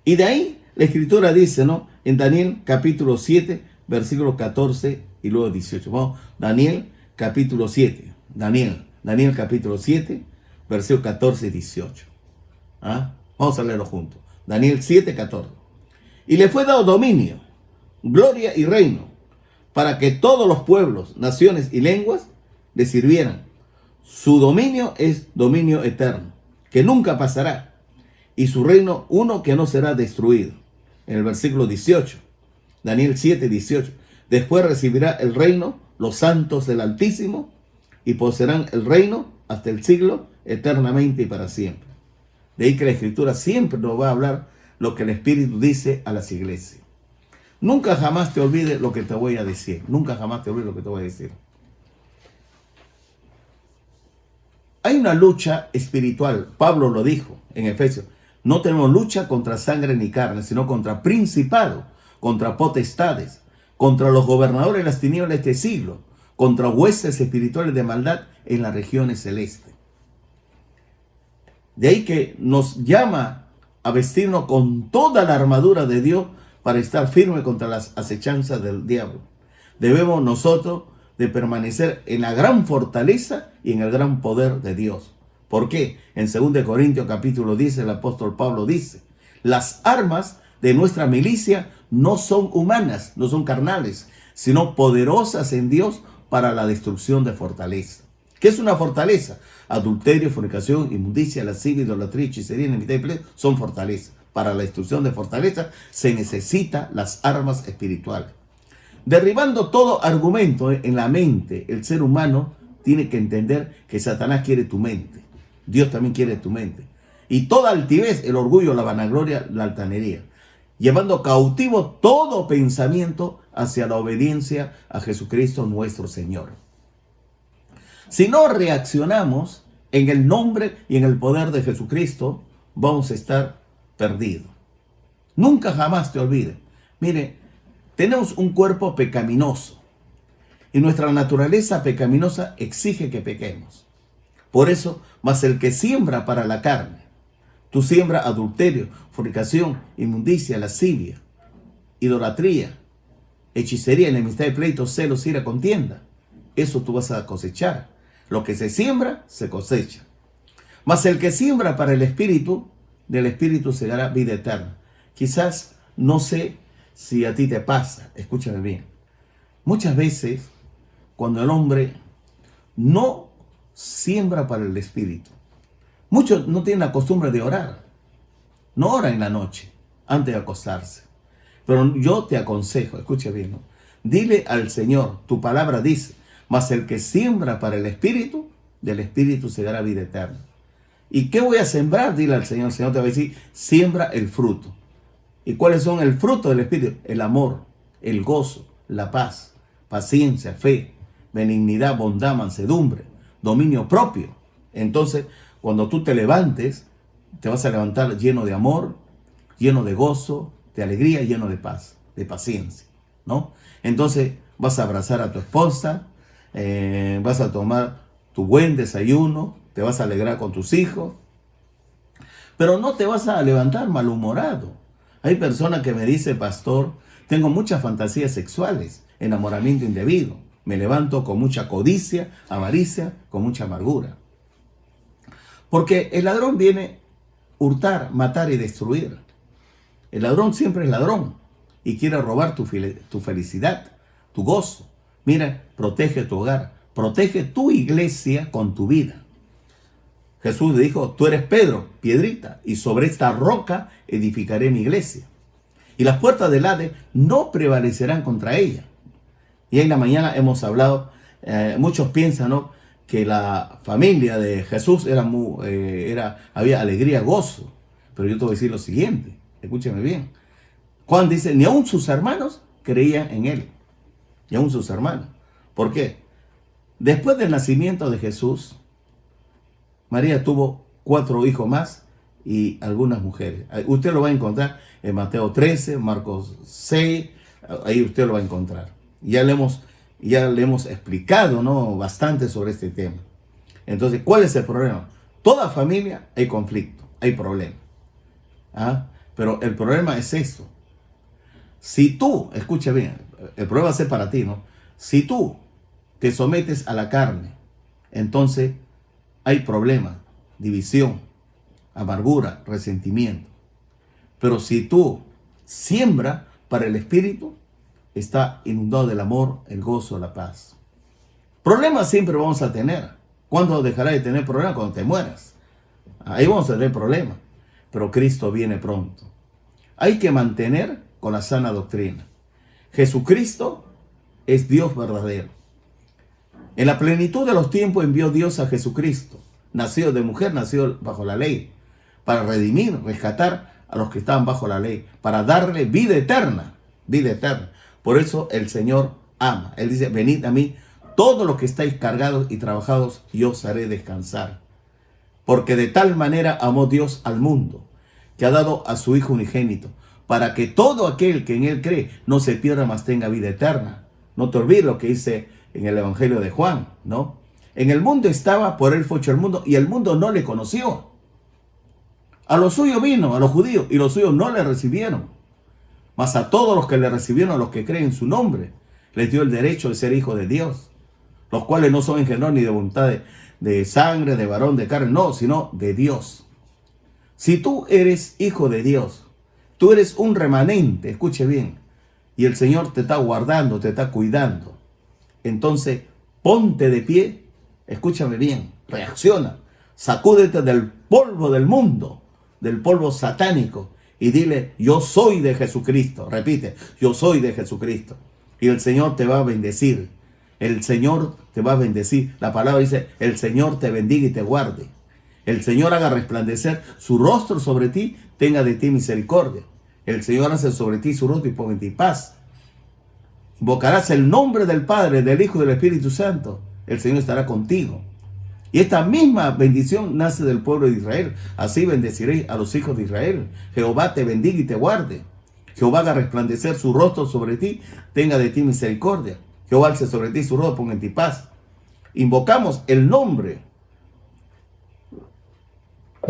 Y de ahí la escritura dice, ¿no? En Daniel capítulo 7, versículo 14 y luego 18. Vamos, Daniel capítulo 7. Daniel capítulo 7, versículo 14 y 18. Vamos a leerlo juntos. Daniel 7, 14. Y le fue dado dominio, gloria y reino, para que todos los pueblos, naciones y lenguas le sirvieran. Su dominio es dominio eterno, que nunca pasará, y su reino uno que no será destruido. En el versículo 18, Daniel 7, 18. Después recibirá el reino los santos del Altísimo, y poseerán el reino hasta el siglo, eternamente y para siempre. De ahí que la Escritura siempre nos va a hablar lo que el Espíritu dice a las iglesias. Nunca jamás te olvides lo que te voy a decir. Nunca jamás te olvides lo que te voy a decir. Hay una lucha espiritual. Pablo lo dijo en Efesios. No tenemos lucha contra sangre ni carne, sino contra principados, contra potestades, contra los gobernadores de las tinieblas de este siglo, contra huestes espirituales de maldad en las regiones celestes. De ahí que nos llama a vestirnos con toda la armadura de Dios para estar firme contra las acechanzas del diablo. Debemos nosotros de permanecer en la gran fortaleza y en el gran poder de Dios. ¿Por qué? En 2 Corintios capítulo 10 el apóstol Pablo dice, las armas de nuestra milicia no son humanas, no son carnales, sino poderosas en Dios para la destrucción de fortaleza. ¿Qué es una fortaleza? Adulterio, fornicación, inmundicia, lascivia, idolatría, hechicería, enemistad y pleito son fortalezas. Para la destrucción de fortaleza se necesitan las armas espirituales. Derribando todo argumento en la mente, el ser humano tiene que entender que Satanás quiere tu mente. Dios también quiere tu mente. Y toda altivez, el orgullo, la vanagloria, la altanería. Llevando cautivo todo pensamiento hacia la obediencia a Jesucristo nuestro Señor. Si no reaccionamos en el nombre y en el poder de Jesucristo, vamos a estar perdidos. Nunca jamás te olvides. Mire, tenemos un cuerpo pecaminoso y nuestra naturaleza pecaminosa exige que pequemos. Por eso, mas el que siembra para la carne, tú siembras adulterio, fornicación, inmundicia, lascivia, idolatría, hechicería, enemistad, pleito, celos, ira, contienda. Eso tú vas a cosechar. Lo que se siembra, se cosecha. Mas el que siembra para el Espíritu, del Espíritu se dará vida eterna. Quizás, no sé si a ti te pasa, escúchame bien. Muchas veces, cuando el hombre no siembra para el Espíritu, muchos no tienen la costumbre de orar. No ora en la noche, antes de acostarse. Pero yo te aconsejo, escucha bien, ¿no? Dile al Señor, tu palabra dice, mas el que siembra para el Espíritu, del Espíritu se dará vida eterna. ¿Y qué voy a sembrar? Dile al Señor. El Señor te va a decir, siembra el fruto. ¿Y cuáles son el fruto del Espíritu? El amor, el gozo, la paz, paciencia, fe, benignidad, bondad, mansedumbre, dominio propio. Entonces, cuando tú te levantes, te vas a levantar lleno de amor, lleno de gozo, de alegría, lleno de paz, de paciencia, ¿no? Entonces, vas a abrazar a tu esposa, vas a tomar tu buen desayuno, te vas a alegrar con tus hijos, pero no te vas a levantar malhumorado. Hay personas que me dicen, pastor, tengo muchas fantasías sexuales, enamoramiento indebido, me levanto con mucha codicia, avaricia, con mucha amargura. Porque el ladrón viene a hurtar, matar y destruir. El ladrón siempre es ladrón y quiere robar tu felicidad, tu gozo. Mira, protege tu hogar, protege tu iglesia con tu vida. Jesús le dijo, tú eres Pedro, piedrita, y sobre esta roca edificaré mi iglesia. Y las puertas del Hades no prevalecerán contra ella. Y en la mañana hemos hablado, muchos piensan, ¿no?, que la familia de Jesús había alegría, gozo. Pero yo te voy a decir lo siguiente, escúcheme bien. Juan dice, ni aun sus hermanos creían en él. Ni aun sus hermanos. ¿Por qué? Después del nacimiento de Jesús, María tuvo 4 hijos más y algunas mujeres. Usted lo va a encontrar en Mateo 13, Marcos 6, ahí usted lo va a encontrar. Ya le hemos explicado, ¿no?, bastante sobre este tema. Entonces, ¿cuál es el problema? Toda familia hay conflicto, hay problema. ¿Ah? Pero el problema es esto. Si tú, escucha bien, el problema va a ser para ti, ¿no? Si tú te sometes a la carne, entonces hay problemas, división, amargura, resentimiento. Pero si tú siembras para el Espíritu, está inundado del amor, el gozo, la paz. Problemas siempre vamos a tener. ¿Cuándo dejarás de tener problemas? Cuando te mueras. Ahí vamos a tener problemas. Pero Cristo viene pronto. Hay que mantener con la sana doctrina. Jesucristo es Dios verdadero. En la plenitud de los tiempos envió Dios a Jesucristo, nacido de mujer, nacido bajo la ley, para redimir, rescatar a los que estaban bajo la ley, para darle vida eterna, vida eterna. Por eso el Señor ama. Él dice, venid a mí, todos los que estáis cargados y trabajados, y os haré descansar. Porque de tal manera amó Dios al mundo, que ha dado a su Hijo unigénito, para que todo aquel que en Él cree no se pierda, mas tenga vida eterna. No te olvides lo que dice en el Evangelio de Juan, ¿no? En el mundo estaba, por Él fue hecho el mundo, y el mundo no le conoció. A los suyos vino, a los judíos, y los suyos no le recibieron. Mas a todos los que le recibieron, a los que creen en su nombre, les dio el derecho de ser hijos de Dios, los cuales no son engendrados ni de voluntad de sangre, de varón, de carne, no, sino de Dios. Si tú eres hijo de Dios, tú eres un remanente, escuche bien, y el Señor te está guardando, te está cuidando. Entonces, ponte de pie, escúchame bien, reacciona, sacúdete del polvo del mundo, del polvo satánico, y dile, yo soy de Jesucristo. Repite, yo soy de Jesucristo. Y el Señor te va a bendecir. El Señor te va a bendecir. La palabra dice, el Señor te bendiga y te guarde. El Señor haga resplandecer su rostro sobre ti, tenga de ti misericordia. El Señor hace sobre ti su rostro y ponga en ti paz. Invocarás el nombre del Padre, del Hijo y del Espíritu Santo. El Señor estará contigo. Y esta misma bendición nace del pueblo de Israel. Así bendeciréis a los hijos de Israel. Jehová te bendiga y te guarde. Jehová haga resplandecer su rostro sobre ti, tenga de ti misericordia. Jehová alce sobre ti su rostro, ponga en ti paz. Invocamos el nombre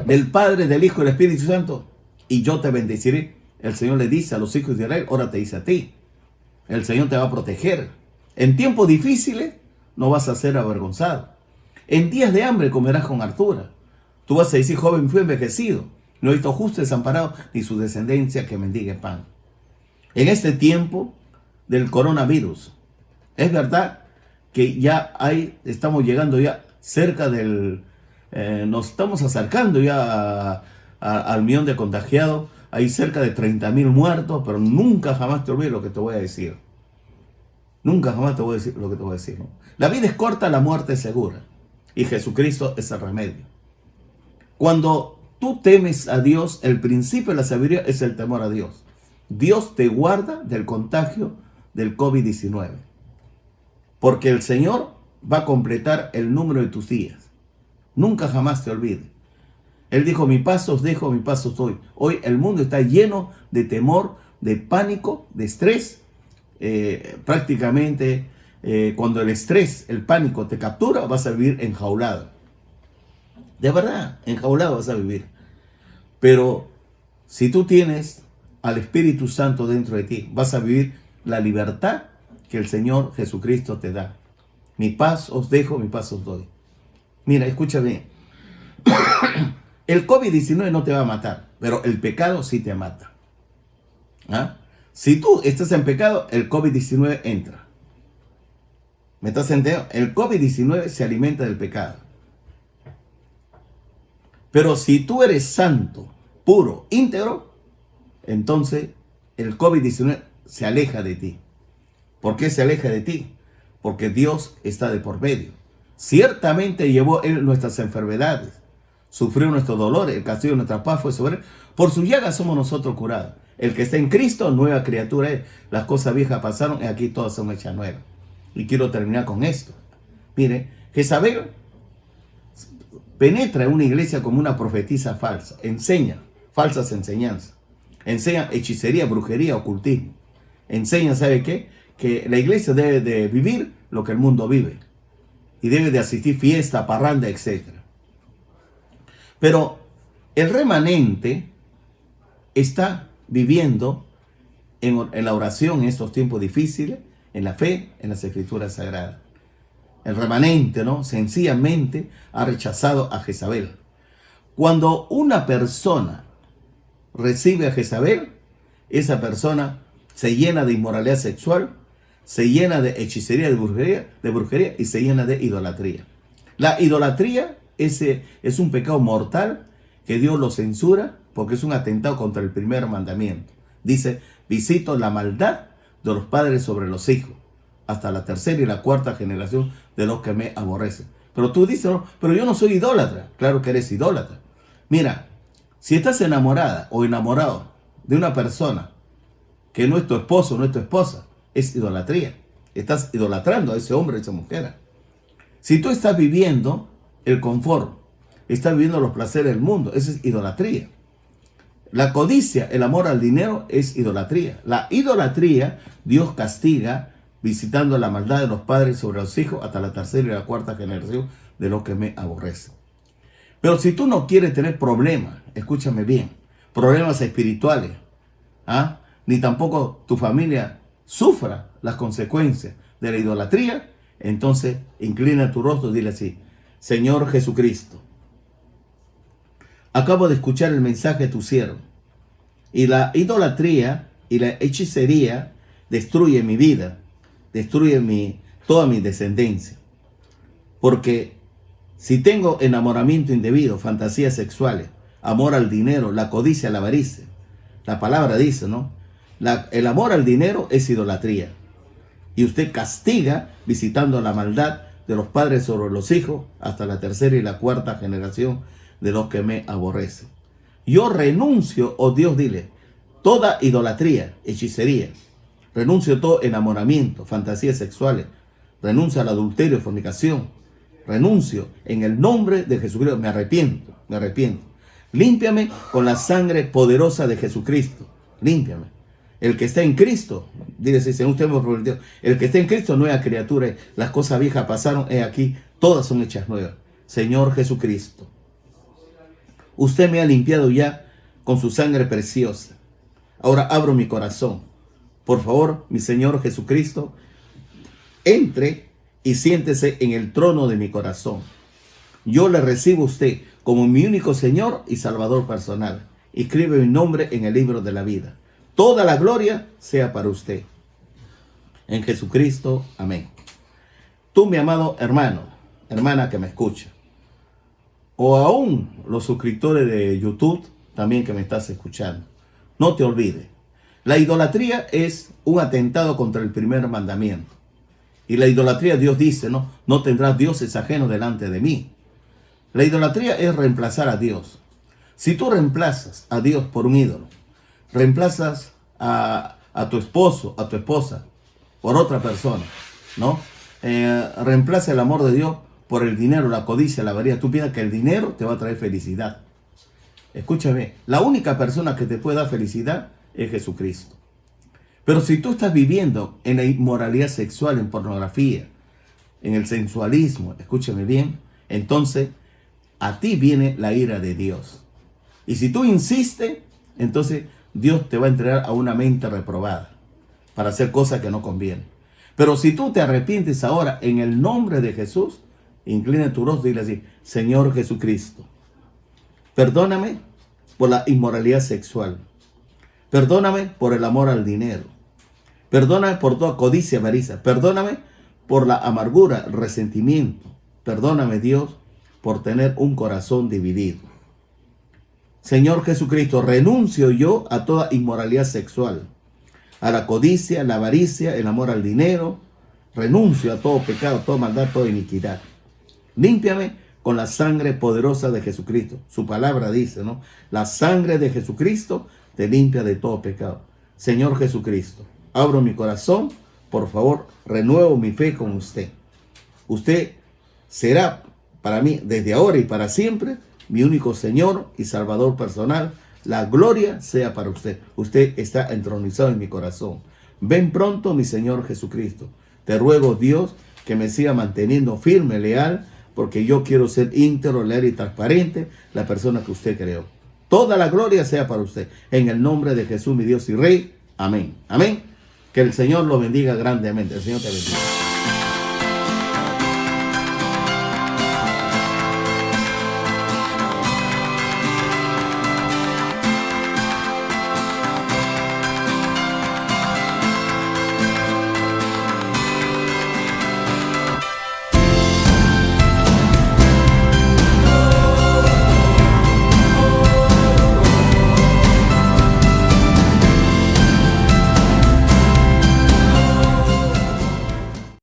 del Padre, del Hijo y del Espíritu Santo, y yo te bendeciré. El Señor le dice a los hijos de Israel, ahora te dice a ti. El Señor te va a proteger. En tiempos difíciles no vas a ser avergonzado. En días de hambre comerás con hartura. Tú vas a decir, joven fui envejecido, no he visto justo desamparado, ni su descendencia que mendigue pan. En este tiempo del coronavirus, es verdad que ya estamos llegando ya cerca nos estamos acercando ya al millón de contagiados. Hay cerca de 30.000 muertos, pero nunca jamás te olvides lo que te voy a decir. Nunca jamás te voy a decir lo que te voy a decir, ¿no? La vida es corta, la muerte es segura. Y Jesucristo es el remedio. Cuando tú temes a Dios, el principio de la sabiduría es el temor a Dios. Dios te guarda del contagio del COVID-19. Porque el Señor va a completar el número de tus días. Nunca jamás te olvides. Él dijo, mi paz os dejo, mi paz os doy. Hoy el mundo está lleno de temor, de pánico, de estrés. Prácticamente cuando el estrés, el pánico te captura, vas a vivir enjaulado. De verdad, enjaulado vas a vivir. Pero si tú tienes al Espíritu Santo dentro de ti, vas a vivir la libertad que el Señor Jesucristo te da. Mi paz os dejo, mi paz os doy. Mira, escúchame. El COVID-19 no te va a matar, pero el pecado sí te mata. ¿Ah? Si tú estás en pecado, el COVID-19 entra. ¿Me estás entendiendo? El COVID-19 se alimenta del pecado. Pero si tú eres santo, puro, íntegro, entonces el COVID-19 se aleja de ti. ¿Por qué se aleja de ti? Porque Dios está de por medio. Ciertamente llevó Él nuestras enfermedades, sufrió nuestros dolores, el castigo de nuestra paz fue sobre Él. Por sus llagas somos nosotros curados. El que está en Cristo, nueva criatura es. Las cosas viejas pasaron y aquí todas son hechas nuevas. Y quiero terminar con esto. Mire, Jezabel penetra en una iglesia como una profetisa falsa. Enseña falsas enseñanzas. Enseña hechicería, brujería, ocultismo. Enseña, ¿sabe qué? Que la iglesia debe de vivir lo que el mundo vive. Y debe de asistir fiesta, parranda, etc. Pero el remanente está viviendo en la oración en estos tiempos difíciles, en la fe, en las escrituras sagradas. El remanente, ¿no? Sencillamente ha rechazado a Jezabel. Cuando una persona recibe a Jezabel, esa persona se llena de inmoralidad sexual, se llena de hechicería, de brujería y se llena de idolatría. La idolatría es un pecado mortal que Dios lo censura porque es un atentado contra el primer mandamiento. Dice, visito la maldad de los padres sobre los hijos, hasta la tercera y la cuarta generación de los que me aborrecen. Pero tú dices, no, pero yo no soy idólatra. Claro que eres idólatra. Mira, si estás enamorada o enamorado de una persona que no es tu esposo, no es tu esposa, es idolatría. Estás idolatrando a ese hombre, a esa mujer. Si tú estás viviendo el confort, estás viviendo los placeres del mundo, eso es idolatría. La codicia, el amor al dinero es idolatría. La idolatría, Dios castiga visitando la maldad de los padres sobre los hijos hasta la tercera y la cuarta generación de los que me aborrecen. Pero si tú no quieres tener problemas, escúchame bien, problemas espirituales, ni tampoco tu familia sufra las consecuencias de la idolatría, entonces inclina tu rostro y dile así: Señor Jesucristo, acabo de escuchar el mensaje de tu siervo, y la idolatría y la hechicería destruye mi vida, destruye toda mi descendencia. Porque si tengo enamoramiento indebido, fantasías sexuales, amor al dinero, la codicia, la avaricia, la palabra dice, ¿no? El amor al dinero es idolatría. Y usted castiga visitando la maldad de los padres sobre los hijos hasta la tercera y la cuarta generación de los que me aborrecen. Yo renuncio, oh Dios, dile, toda idolatría, hechicería. Renuncio a todo enamoramiento, fantasías sexuales. Renuncio al adulterio, fornicación. Renuncio en el nombre de Jesucristo. Me arrepiento, me arrepiento. Límpiame con la sangre poderosa de Jesucristo. Límpiame. El que está en Cristo, dile, Señor, usted me prometió, el que está en Cristo, nueva criatura. Las cosas viejas pasaron, he aquí, todas son hechas nuevas. Señor Jesucristo, Usted me ha limpiado ya con su sangre preciosa. Ahora abro mi corazón. Por favor, mi Señor Jesucristo, entre y siéntese en el trono de mi corazón. Yo le recibo a usted como mi único Señor y Salvador personal. Escribe mi nombre en el libro de la vida. Toda la gloria sea para usted. En Jesucristo, amén. Tú, mi amado hermano, hermana que me escucha, o aún los suscriptores de YouTube también que me estás escuchando, no te olvides. La idolatría es un atentado contra el primer mandamiento. Y la idolatría, Dios dice, no tendrás dioses ajenos delante de mí. La idolatría es reemplazar a Dios. Si tú reemplazas a Dios por un ídolo, reemplazas a tu esposo, a tu esposa, por otra persona, ¿no? Reemplaza el amor de Dios por el dinero, la codicia, la avaricia. Tú piensas que el dinero te va a traer felicidad. Escúchame, la única persona que te puede dar felicidad es Jesucristo. Pero si tú estás viviendo en la inmoralidad sexual, en pornografía, en el sensualismo, escúchame bien, entonces a ti viene la ira de Dios. Y si tú insistes, entonces Dios te va a entregar a una mente reprobada para hacer cosas que no convienen. Pero si tú te arrepientes ahora en el nombre de Jesús, inclina tu rostro y dile así: Señor Jesucristo, perdóname por la inmoralidad sexual. Perdóname por el amor al dinero. Perdóname por toda codicia, avaricia. Perdóname por la amargura, el resentimiento. Perdóname, Dios, por tener un corazón dividido. Señor Jesucristo, renuncio yo a toda inmoralidad sexual, a la codicia, la avaricia, el amor al dinero. Renuncio a todo pecado, toda maldad, toda iniquidad. Límpiame con la sangre poderosa de Jesucristo. Su palabra dice, ¿no? La sangre de Jesucristo te limpia de todo pecado. Señor Jesucristo, abro mi corazón, por favor, renuevo mi fe con usted. Usted será para mí, desde ahora y para siempre, mi único Señor y Salvador personal. La gloria sea para usted. Usted está entronizado en mi corazón. Ven pronto, mi Señor Jesucristo. Te ruego, Dios, que me siga manteniendo firme, leal, porque yo quiero ser íntegro, leal y transparente, la persona que usted creó. Toda la gloria sea para usted. En el nombre de Jesús, mi Dios y Rey. Amén. Amén. Que el Señor lo bendiga grandemente. El Señor te bendiga.